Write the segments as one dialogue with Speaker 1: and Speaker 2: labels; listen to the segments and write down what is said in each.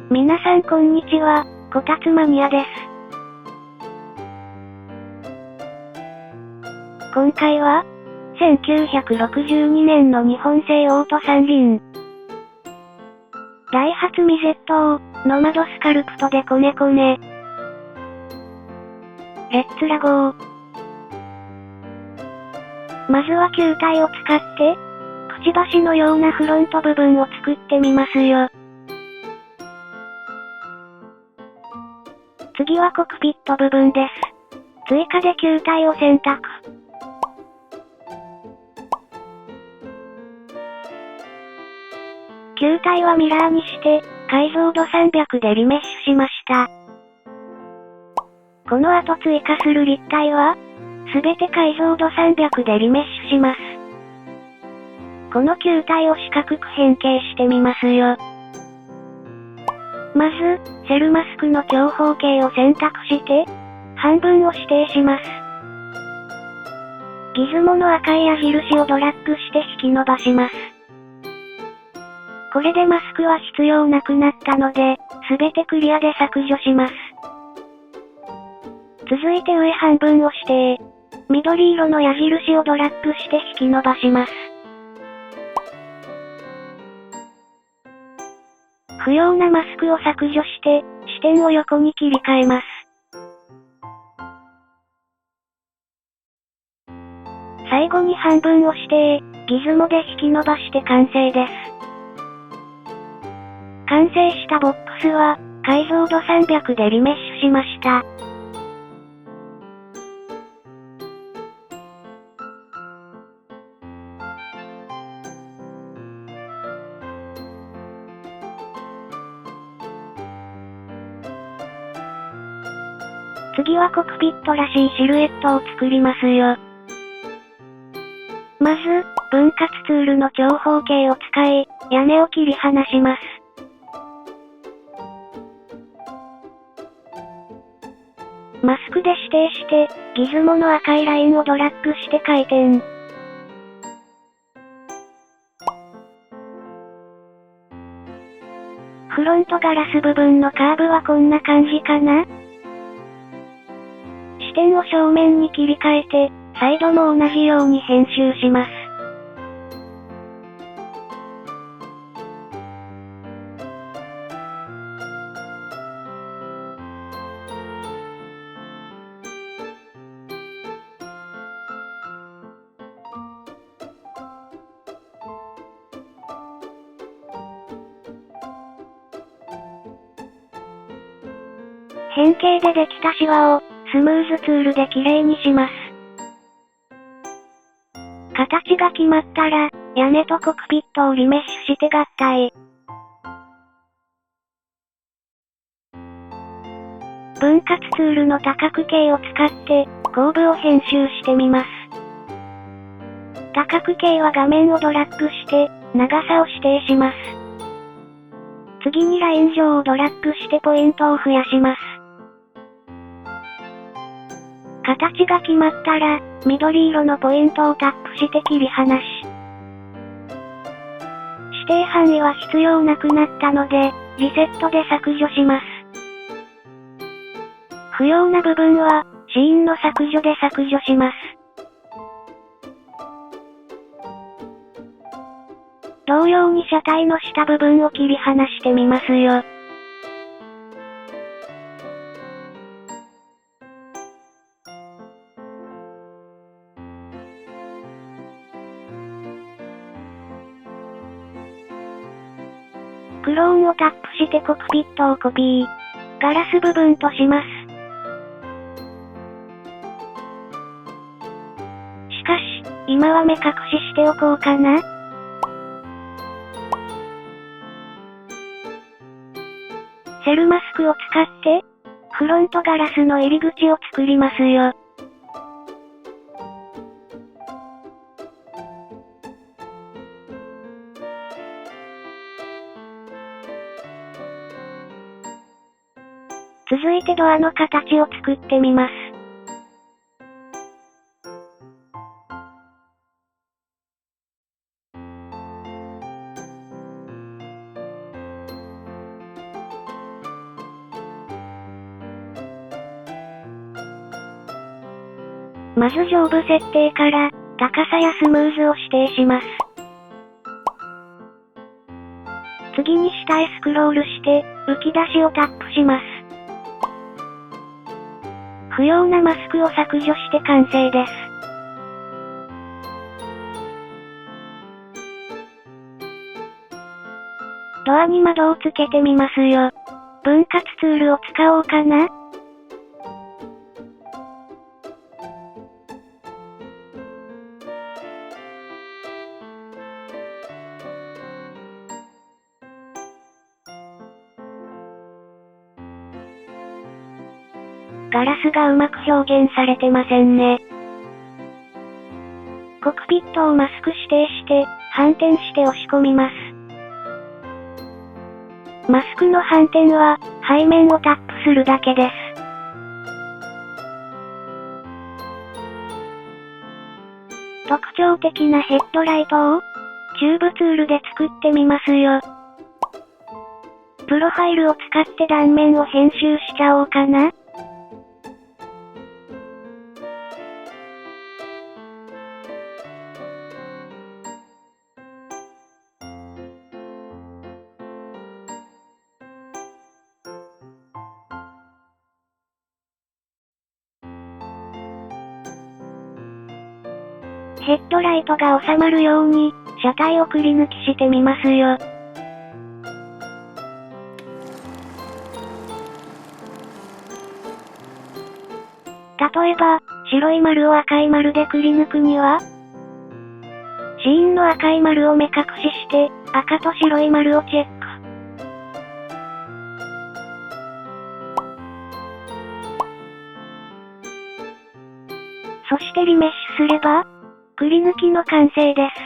Speaker 1: 皆さんこんにちは、こたつマニアです。今回は、1962年の日本製オート三輪。ダイハツミゼットノマドスカルプトでコネコネ。レッツラゴー。まずは球体を使って、くちばしのようなフロント部分を作ってみますよ。次はコクピット部分です。追加で球体を選択。球体はミラーにして、解像度300でリメッシュしました。この後追加する立体は、すべて解像度300でリメッシュします。この球体を四角く変形してみますよ。まず、セルマスクの長方形を選択して、半分を指定します。ギズモの赤い矢印をドラッグして引き伸ばします。これでマスクは必要なくなったので、すべてクリアで削除します。続いて上半分を指定。緑色の矢印をドラッグして引き伸ばします。不要なマスクを削除して、視点を横に切り替えます。最後に半分を指定、ギズモで引き伸ばして完成です。完成したボックスは、解像度300でリメッシュしました。次はコクピットらしいシルエットを作りますよ。まず、分割ツールの長方形を使い、屋根を切り離します。マスクで指定して、ギズモの赤いラインをドラッグして回転。フロントガラス部分のカーブはこんな感じかな？視点を正面に切り替えて、サイドも同じように編集します。変形でできたシワを、スムーズツールで綺麗にします。形が決まったら、屋根とコクピットをリメッシュして合体。分割ツールの多角形を使って、後部を編集してみます。多角形は画面をドラッグして、長さを指定します。次にライン上をドラッグしてポイントを増やします。形が決まったら、緑色のポイントをタップして切り離し。指定範囲は必要なくなったので、リセットで削除します。不要な部分は、シーンの削除で削除します。同様に車体の下部分を切り離してみますよ。クローンをタップしてコクピットをコピー。ガラス部分とします。しかし、今は目隠ししておこうかな。セルマスクを使って、フロントガラスの入り口を作りますよ。続いてドアの形を作ってみます。まず上部設定から、高さやスムーズを指定します。次に下へスクロールして、浮き出しをタップします。不要なマスクを削除して完成です。ドアに窓をつけてみますよ。分割ツールを使おうかな。ガラスがうまく表現されてませんね。コクピットをマスク指定して、反転して押し込みます。マスクの反転は、背面をタップするだけです。特徴的なヘッドライトを、キューブツールで作ってみますよ。プロファイルを使って断面を編集しちゃおうかな。ヘッドライトが収まるように、車体をくり抜きしてみますよ。例えば、白い丸を赤い丸でくり抜くには、シーンの赤い丸を目隠しして、赤と白い丸をチェック。そしてリメッシュすれば、くり抜きの完成です。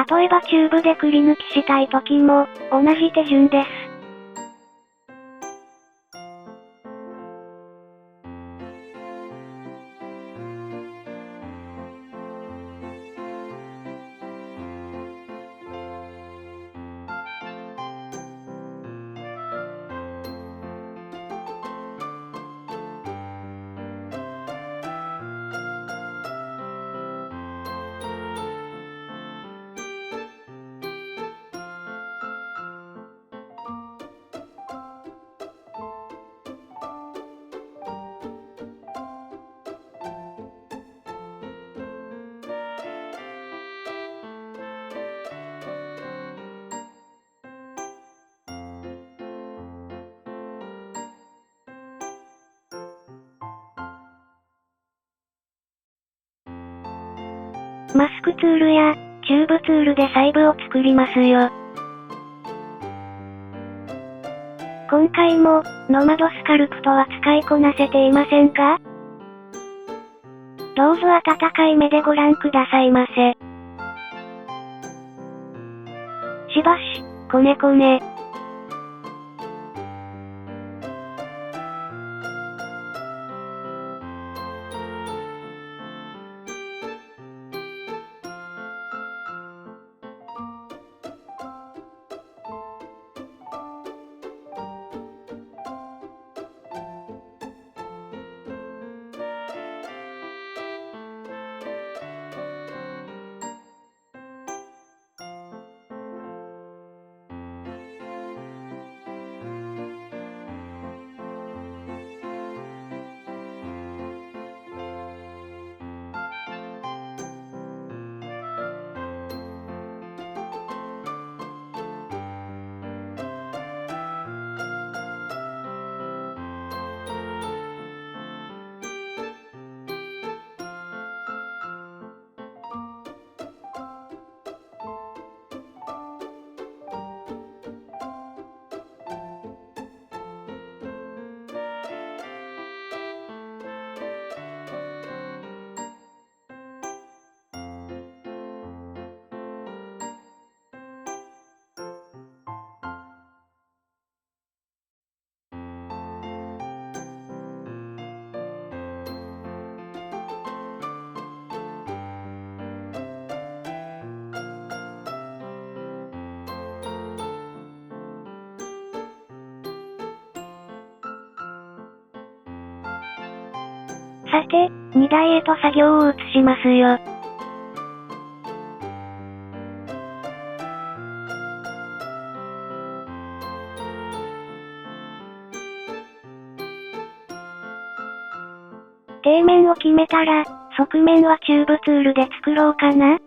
Speaker 1: 例えばチューブでくり抜きしたい時も、同じ手順です。マスクツールや、キューブツールで細部を作りますよ。今回も、ノマドスカルプトは使いこなせていませんか？どうぞ温かい目でご覧くださいませ。しばし、こねこね。さて、荷台へと作業を移しますよ。底面を決めたら、側面はチューブツールで作ろうかな。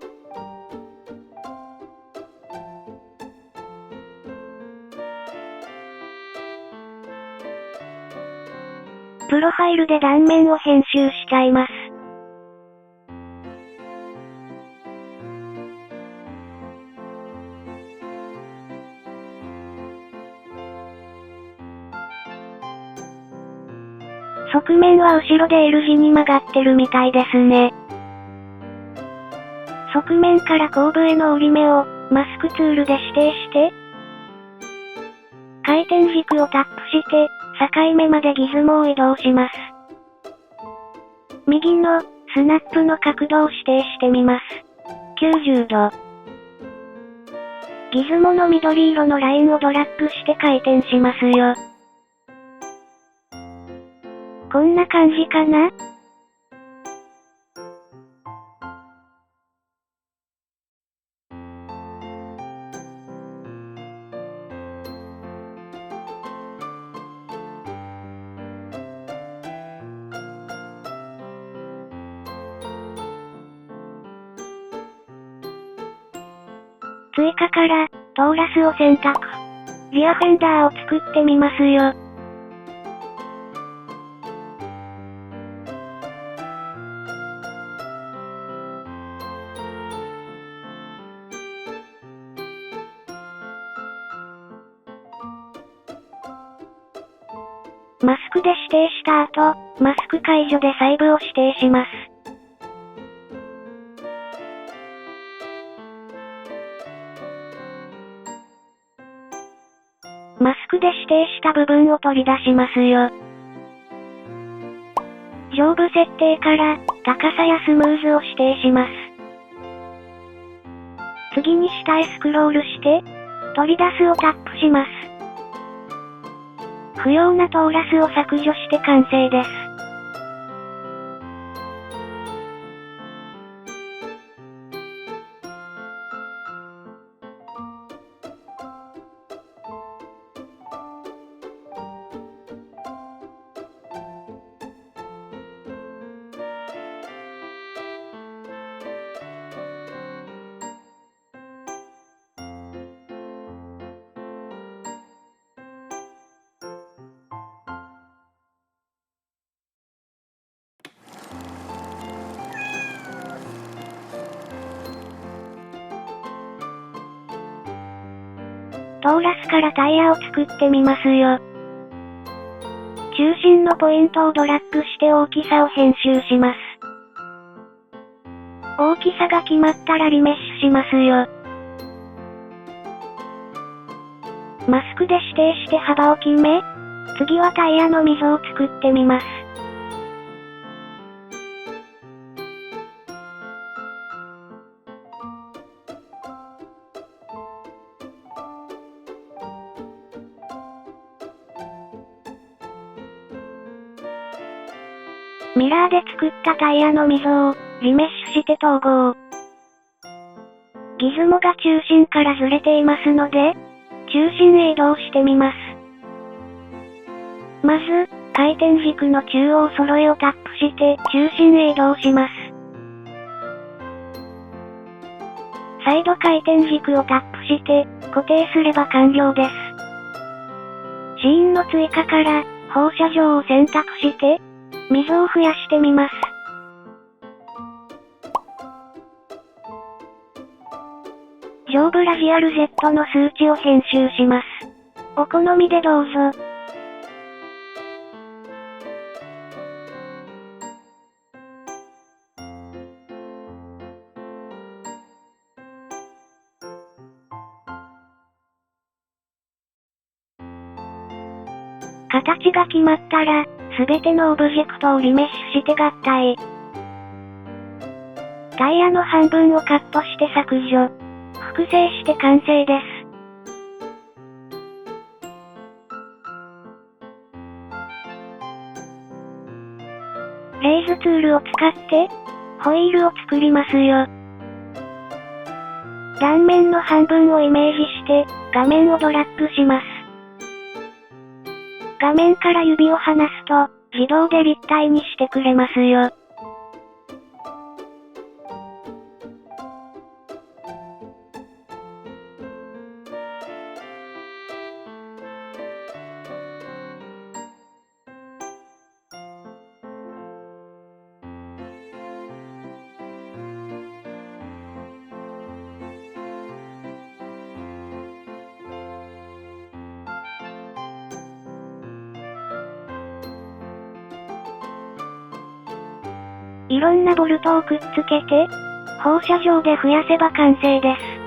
Speaker 1: プロファイルで断面を編集しちゃいます。側面は後ろで L 字に曲がってるみたいですね。側面から後部への折り目を、マスクツールで指定して、回転軸をタップして、境目までギズモを移動します。右の、スナップの角度を指定してみます。90度。ギズモの緑色のラインをドラッグして回転しますよ。こんな感じかな？追加から、トーラスを選択。リアフェンダーを作ってみますよ。マスクで指定した後、マスク解除で細部を指定します。マスクで指定した部分を取り出しますよ。上部設定から、高さやスムーズを指定します。次に下へスクロールして、取り出すをタップします。不要なトーラスを削除して完成です。トーラスからタイヤを作ってみますよ。中心のポイントをドラッグして大きさを編集します。大きさが決まったらリメッシュしますよ。マスクで指定して幅を決め、次はタイヤの溝を作ってみます。ミラーで作ったタイヤの溝を、リメッシュして統合。ギズモが中心からずれていますので、中心へ移動してみます。まず、回転軸の中央揃えをタップして、中心へ移動します。再度回転軸をタップして、固定すれば完了です。シーンの追加から、放射状を選択して、溝を増やしてみます。上部ラジアル Z の数値を編集します。お好みでどうぞ。形が決まったら、すべてのオブジェクトをリメッシュして合体。タイヤの半分をカットして削除。複製して完成です。製図ツールを使って、ホイールを作りますよ。断面の半分をイメージして、画面をドラッグします。画面から指を離すと、自動で立体にしてくれますよ。いろんなボルトをくっつけて、放射状で増やせば完成です。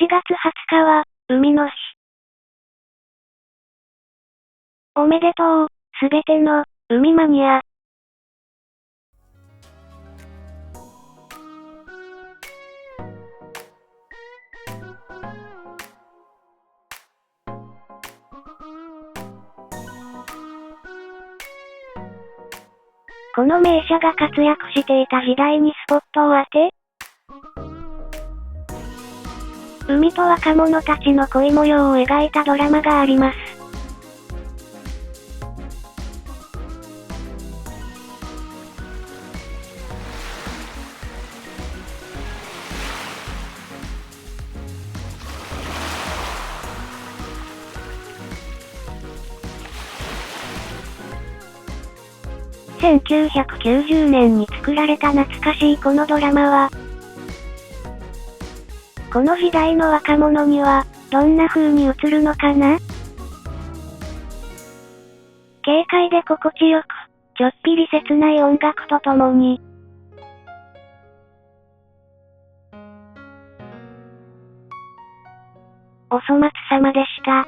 Speaker 1: 7月20日は、海の日。おめでとう、すべての、海マニア。この名車が活躍していた時代にスポットを当て、海と若者たちの恋模様を描いたドラマがあります。1990年に作られた懐かしいこのドラマは、この時代の若者には、どんな風に映るのかな？軽快で心地よく、ちょっぴり切ない音楽とともに。お粗末様でした。